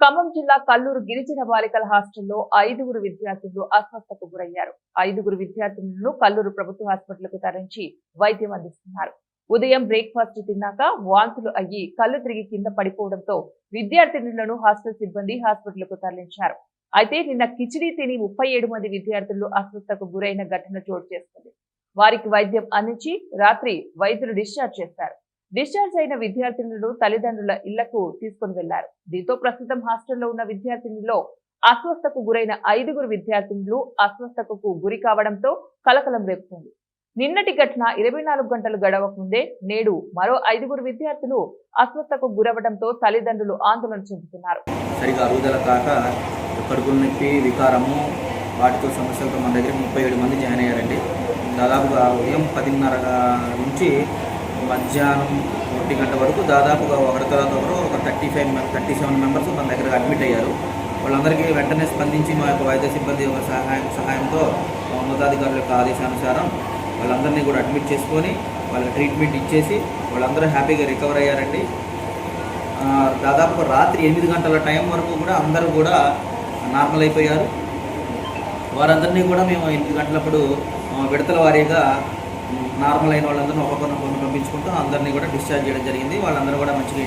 ఖమ్మం జిల్లా కల్లూరు గిరిజన బాలికల హాస్టల్లో 5గురు విద్యార్థులు అస్వస్థతకు గురయ్యారు. 5గురు విద్యార్థులను కల్లూరు ప్రభుత్వ హాస్పిటల్కు తరలించి వైద్యం అందిస్తున్నారు. ఉదయం బ్రేక్ఫాస్ట్ తిన్నాక వాంతులు అయ్యి కళ్ళు తిరిగి కింద పడిపోవడంతో విద్యార్థినులను హాస్టల్ సిబ్బంది హాస్పిటల్కు తరలించారు. అయితే నిన్న కిచిడీ తిని 37 మంది విద్యార్థులు అస్వస్థతకు గురైన ఘటన చోటు చేసుకుంది. వారికి వైద్యం అందించి రాత్రి వైద్యులు డిశ్చార్జ్ చేశారు. డిశ్చార్జ్ అయిన విద్యార్థినులను తల్లిదండ్రుల ఇళ్లకు తీసుకుని వెళ్లారు. దీంతో ప్రస్తుతం హాస్టల్లో ఉన్న విద్యార్థినుల్లో అస్వస్థతకు గురైన 5గురు విద్యార్థినులు అస్వస్థతకు గురి కావడంతో కలకలం రేపుతుంది. నిన్నటి ఘటన 24 గంటలు గడవకముందే నేడు మరో 5గురు విద్యార్థులు అస్వస్థతకు గురవడంతో తల్లిదండ్రులు ఆందోళన చెందుతున్నారు. సరిగా అరుగుదల కాక కడుపుల నొప్పి, వికారము వాటితో సమస్యలతో మన దగ్గర 37 మంది జాయిన్ అయ్యారండి. దాదాపుగా ఉదయం 10:30 నుంచి మధ్యాహ్నం 1 గంట వరకు దాదాపుగా ఒకరి తర్వాత ఒకరు ఒక 37 మెంబర్స్ మన దగ్గర అడ్మిట్ అయ్యారు. వాళ్ళందరికీ వెంటనే స్పందించి మా యొక్క వైద్య సిబ్బంది యొక్క సహాయంతో ఉన్నతాధికారుల యొక్క ఆదేశానుసారం వాళ్ళందరినీ కూడా అడ్మిట్ చేసుకొని వాళ్ళకి ట్రీట్మెంట్ ఇచ్చేసి వాళ్ళందరూ హ్యాపీగా రికవర్ అయ్యారండి. దాదాపు రాత్రి 8 గంటల టైం వరకు కూడా అందరూ కూడా నార్మల్ అయిపోయారు. వారందరినీ కూడా మేము 8 గంటలప్పుడు విడతల వారీగా నార్మల్ అయిన వాళ్ళందరినీ ఒక్కొక్కరిని పంపించుకుంటూ అందరినీ కూడా డిశ్చార్జ్ చేయడం జరిగింది. వాళ్ళందరూ కూడా మంచిగా